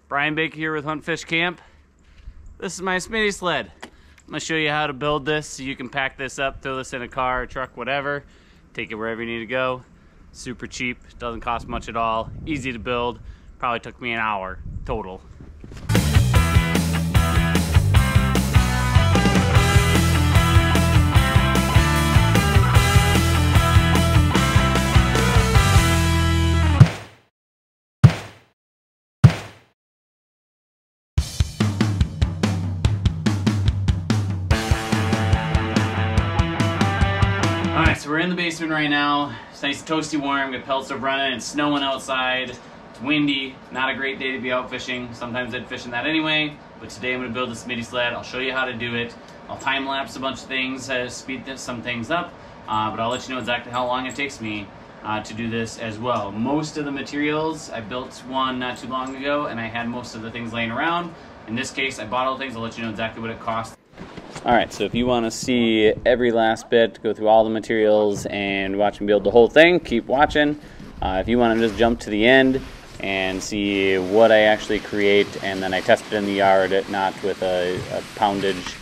Brian Baker here with Hunt Fish Camp. This is my Smitty sled. I'm gonna show you how to build this so you can pack this up, throw this in a car, truck, whatever. Take it wherever you need to go. Super cheap, doesn't cost much at all. Easy to build. Probably took me an hour total. So we're in the basement right now. It's nice and toasty warm, got pellets of running, it's snowing outside, it's windy, not a great day to be out fishing. Sometimes I'd fish in that anyway, but today I'm gonna build a Smitty sled. I'll show you how to do it. I'll time lapse a bunch of things, speed some things up, but I'll let you know exactly how long it takes me to do this as well. Most of the materials, I built one not too long ago and I had most of the things laying around. In this case, I bought all the things. I'll let you know exactly what it cost. Alright, so if you want to see every last bit, go through all the materials and watch me build the whole thing, keep watching. If you want to just jump to the end and see what I actually create, and then I test it in the yard, not with a poundage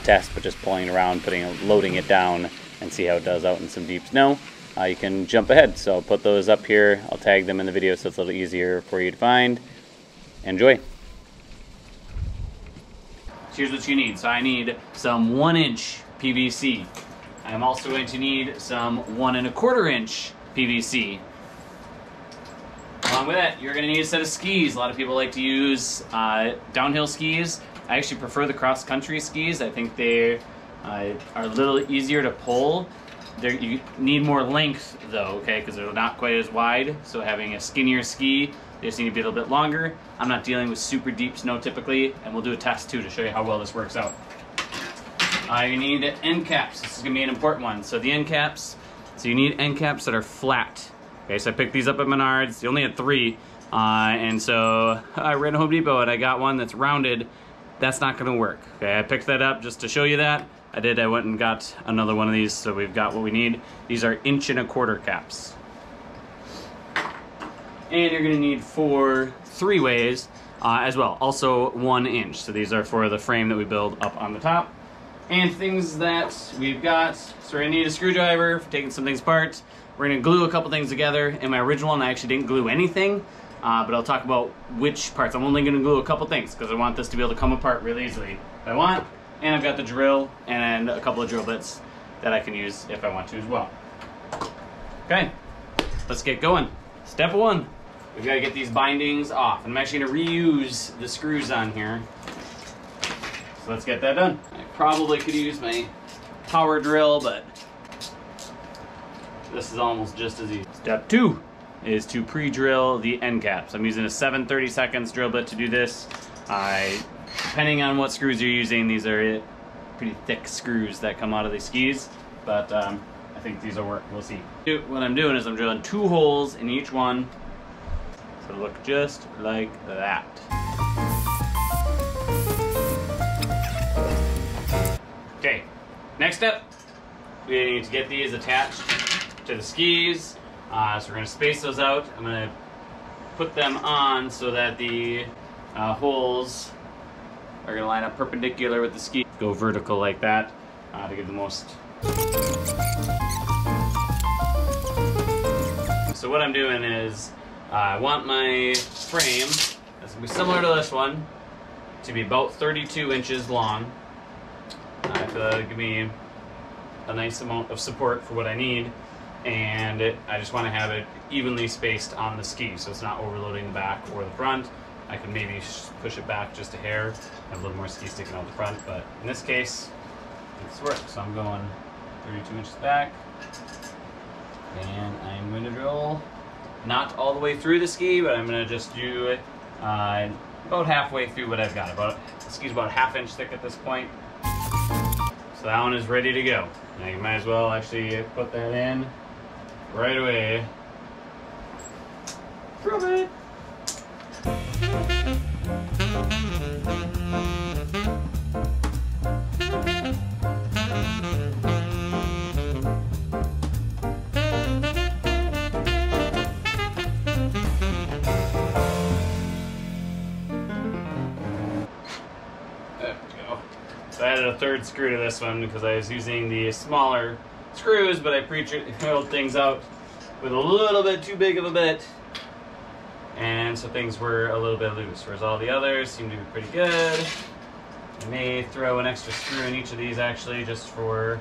test, but just pulling it around, loading it down, and see how it does out in some deep snow, you can jump ahead. So I'll put those up here, I'll tag them in the video so it's a little easier for you to find. Enjoy! Here's what you need. So I need some 1-inch PVC. I'm also going to need some 1 1/4 inch PVC. Along with that, you're going to need a set of skis. A lot of people like to use downhill skis. I actually prefer the cross-country skis. I think they are a little easier to pull. You need more length though, okay, because they're not quite as wide. So having a skinnier ski, they just need to be a little bit longer. I'm not dealing with super deep snow typically, and we'll do a test too to show you how well this works out. You need end caps. This is going to be an important one. So the end caps, you need end caps that are flat. Okay, so I picked these up at Menards. They only had 3, and so I ran to Home Depot and I got one that's rounded. That's not going to work. Okay, I picked that up just to show you that. I went and got another one of these, so we've got what we need. These are 1 1/4 caps. And you're going to need 4 3-ways as well, also 1 inch. So these are for the frame that we build up on the top. And things that we've got, so we're going to need a screwdriver for taking some things apart. We're going to glue a couple things together. In my original one, I actually didn't glue anything, but I'll talk about which parts. I'm only going to glue a couple things because I want this to be able to come apart really easily if I want. And I've got the drill and a couple of drill bits that I can use if I want to as well. Okay, let's get going. Step 1. We've got to get these bindings off. I'm actually going to reuse the screws on here. So let's get that done. I probably could use my power drill, but this is almost just as easy. Step 2 is to pre-drill the end caps. I'm using a 7/32 drill bit to do this. Depending on what screws you're using, these are pretty thick screws that come out of the skis, but I think these will work. We'll see. What I'm doing is I'm drilling 2 holes in each one. So look just like that. Okay, next step, we need to get these attached to the skis. So we're going to space those out. I'm going to put them on so that the holes are going to line up perpendicular with the ski. Go vertical like that to give the most. So what I'm doing is I want my frame, that's going to be similar to this one, to be about 32 inches long. I feel that'll give me a nice amount of support for what I need, and I just want to have it evenly spaced on the ski so it's not overloading the back or the front. I could maybe push it back just a hair, have a little more ski sticking out the front, but in this case, this works. So I'm going 32 inches back, and I'm going to drill not all the way through the ski, but I'm going to just do it about halfway through what I've got. The ski's about 1/2 inch thick at this point. So that one is ready to go. Now you might as well actually put that in right away. Prove it! So I added a third screw to this one because I was using the smaller screws, but I pre-drilled things out with a little bit too big of a bit, and so things were a little bit loose, whereas all the others seem to be pretty good. I may throw an extra screw in each of these actually, just for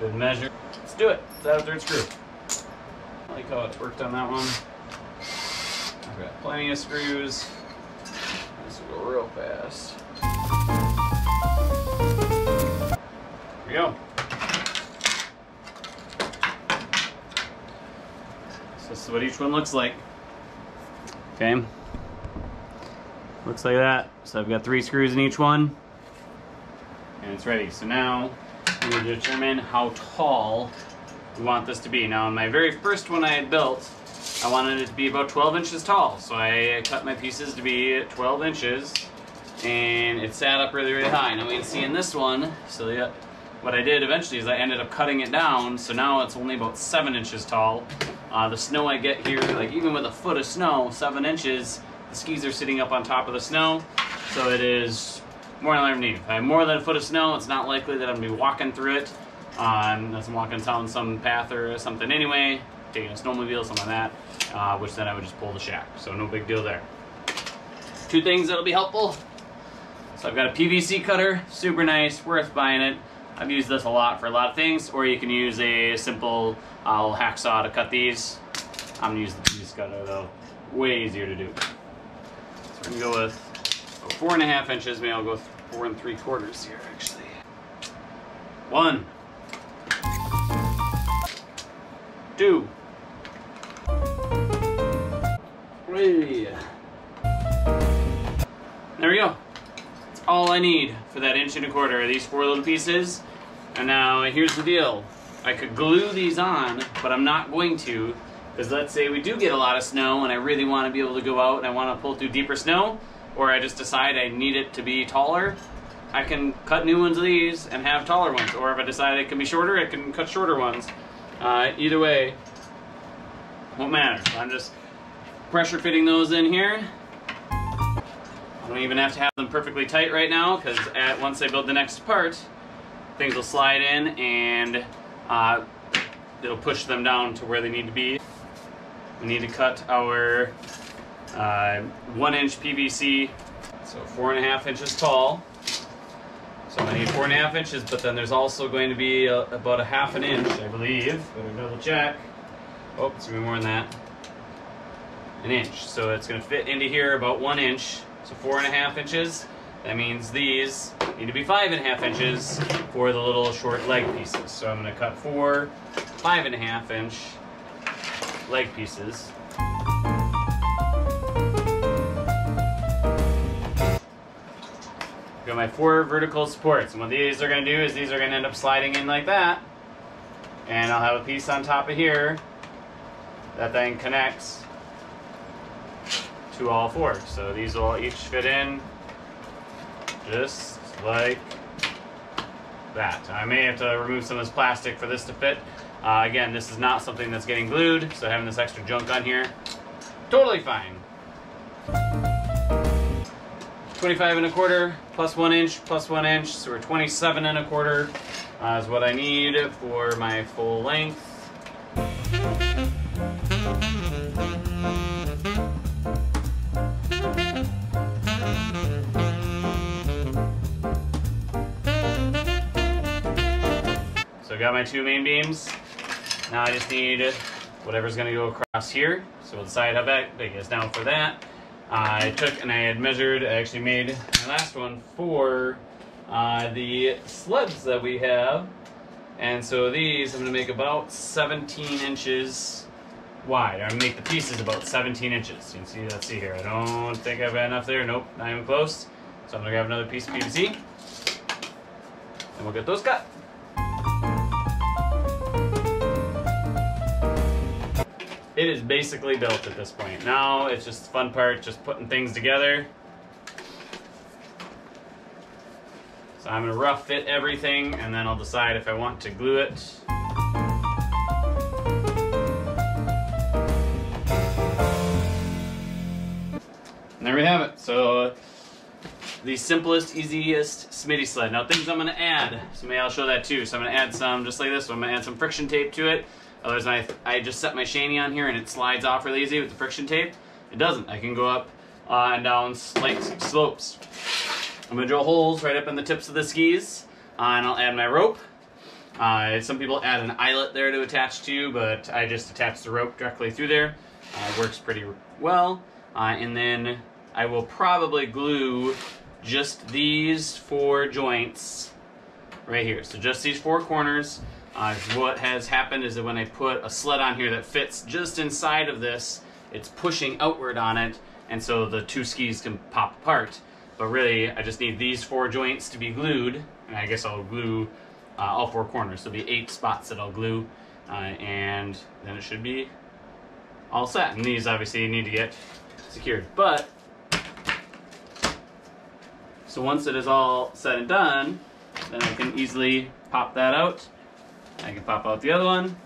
good measure. Let's do it. Let's add a third screw. I like how it worked on that one. I've got plenty of screws. This will go real fast. Here we go. So this is what each one looks like. Okay. Looks like that. So I've got 3 screws in each one. And it's ready. So now we need to determine how tall we want this to be. Now, on my very first one I had built, I wanted it to be about 12 inches tall. So I cut my pieces to be 12 inches, and it sat up really, really high. Now we can see in this one, so yeah, what I did eventually is I ended up cutting it down, so now it's only about 7 inches tall. The snow I get here, like even with a foot of snow, 7 inches, the skis are sitting up on top of the snow, so it is more than I need. If I have more than a foot of snow, it's not likely that I'm going to be walking through it. Unless I'm walking down some path or something anyway, taking a snowmobile, something like that, which then I would just pull the shack. So no big deal there. 2 things that'll be helpful. So I've got a PVC cutter, super nice, worth buying it. I've used this a lot for a lot of things, or you can use a simple little hacksaw to cut these. I'm gonna use the PVC cutter though, way easier to do. So we're gonna go with 4.5 inches, maybe I'll go with 4 3/4 here actually. 1, 2, 3. There we go. That's all I need for that 1.25 inches, these 4 little pieces. And now here's the deal. I could glue these on, but I'm not going to, because let's say we do get a lot of snow and I really want to be able to go out and I want to pull through deeper snow, or I just decide I need it to be taller, I can cut new ones of these and have taller ones. Or if I decide it can be shorter, I can cut shorter ones. Either way, won't matter. I'm just pressure fitting those in here. I don't even have to have them perfectly tight right now, because once I build the next part, things will slide in and it'll push them down to where they need to be. We need to cut our 1-inch PVC, so 4.5 inches tall. So I need 4.5 inches, but then there's also going to be about 1/2 inch, I believe. Better double check. Oh, it's gonna be more than that. 1 inch. So it's gonna fit into here about 1 inch. So 4.5 inches. That means these need to be 5.5 inches for the little short leg pieces. So I'm gonna cut 4 5.5 inch leg pieces. Got my 4 vertical supports, and what these are going to do is these are going to end up sliding in like that, and I'll have a piece on top of here that then connects to all 4. So these will each fit in just like that. I may have to remove some of this plastic for this to fit. Again, this is not something that's getting glued, so having this extra junk on here, totally fine. 25.25 plus 1 inch plus 1 inch, so we're 27.25 is what I need for my full length. So I got my 2 main beams. Now I just need whatever's going to go across here. So we'll decide how big it is. Now for that, I took and I had measured, I actually made my last one for the sleds that we have. And so these I'm going to make about 17 inches wide. I'm going to make the pieces about 17 inches. You can see, let's see here. I don't think I've got enough there. Nope, not even close. So I'm going to grab another piece of PVC. And we'll get those cut. It is basically built at this point. Now it's just the fun part, just putting things together. So I'm gonna rough fit everything and then I'll decide if I want to glue it. And there we have it. So the simplest, easiest Smitty sled. Now things I'm gonna add, so maybe I'll show that too. So I'm gonna add some, just like this, so I'm gonna add some friction tape to it. Otherwise, I just set my shanty on here and it slides off really easy with the friction tape. It doesn't. I can go up and down slight slopes. I'm gonna drill holes right up in the tips of the skis, and I'll add my rope. Some people add an eyelet there to attach to, but I just attach the rope directly through there. It works pretty well. And then I will probably glue just these 4 joints right here. So just these 4 corners. What has happened is that when I put a sled on here that fits just inside of this, it's pushing outward on it, and so the 2 skis can pop apart. But really, I just need these 4 joints to be glued, and I guess I'll glue all 4 corners. There'll be 8 spots that I'll glue, and then it should be all set. And these obviously need to get secured. But, so once it is all said and done, then I can easily pop that out. I can pop out the other one.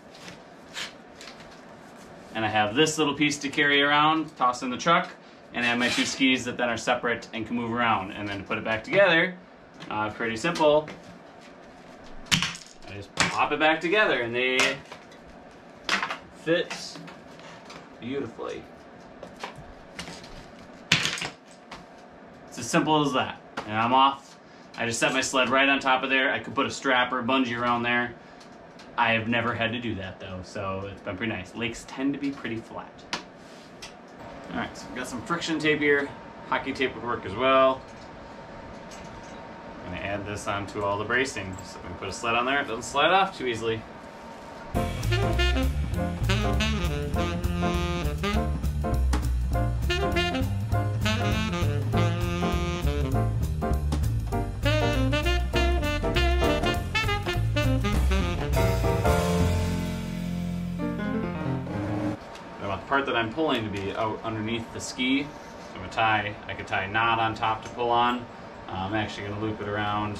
And I have this little piece to carry around, toss in the truck, and I have my 2 skis that then are separate and can move around. And then to put it back together, pretty simple. I just pop it back together and they fit beautifully. It's as simple as that. And I'm off. I just set my sled right on top of there. I could put a strap or a bungee around there. I have never had to do that though, so it's been pretty nice. Lakes tend to be pretty flat. All right, so we've got some friction tape here. Hockey tape would work as well. I'm gonna add this onto all the bracing. So if we put a sled on there, it doesn't slide off too easily. The part that I'm pulling to be out underneath the ski. So I'm gonna I could tie a knot on top to pull on. I'm actually gonna loop it around.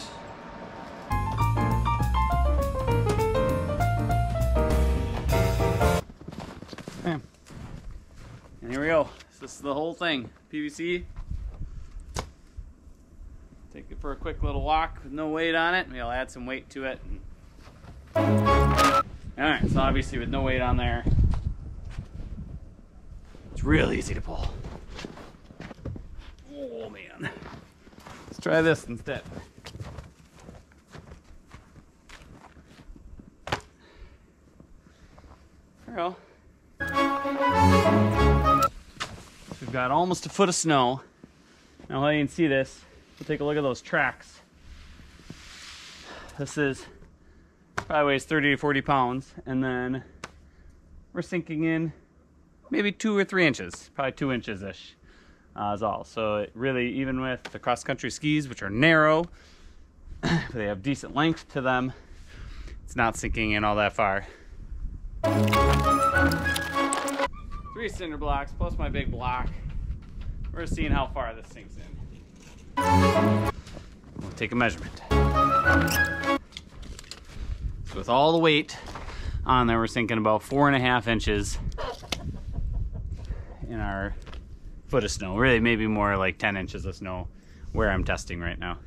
Okay. And here we go. So this is the whole thing. PVC. Take it for a quick little walk with no weight on it. Maybe I'll add some weight to it. Alright, so obviously with no weight on there, it's real easy to pull. Oh man. Let's try this instead. There we go. We've got almost a foot of snow. Now while you can see this, we'll take a look at those tracks. This is probably weighs 30 to 40 pounds, and then we're sinking in maybe 2 or 3 inches, probably 2 inches-ish is all. So it really, even with the cross-country skis, which are narrow, they have decent length to them, it's not sinking in all that far. 3 cinder blocks plus my big block. We're seeing how far this sinks in. We'll take a measurement. So with all the weight on there, we're sinking about 4.5 inches in our foot of snow. Really, maybe more like 10 inches of snow where I'm testing right now.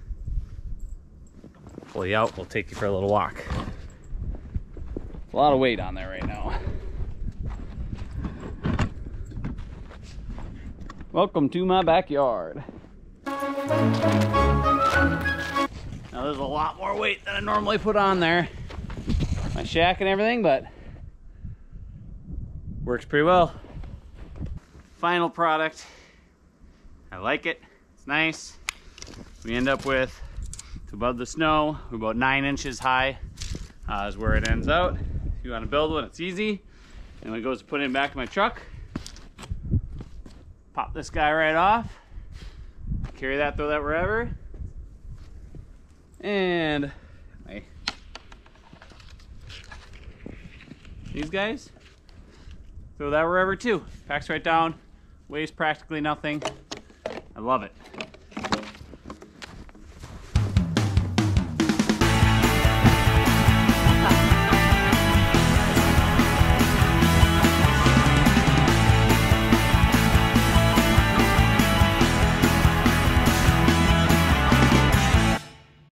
Pull you out, we'll take you for a little walk. A lot of weight on there right now. Welcome to my backyard. Now there's a lot more weight than I normally put on there. My shack and everything, but works pretty well. Final product. I like it. It's nice. We end up with above the snow, about 9 inches high is where it ends out. If you want to build one, it's easy. And when it goes to put it in the back of my truck, pop this guy right off, carry that, throw that wherever, and these guys, throw that wherever too. Packs right down, weighs practically nothing. I love it.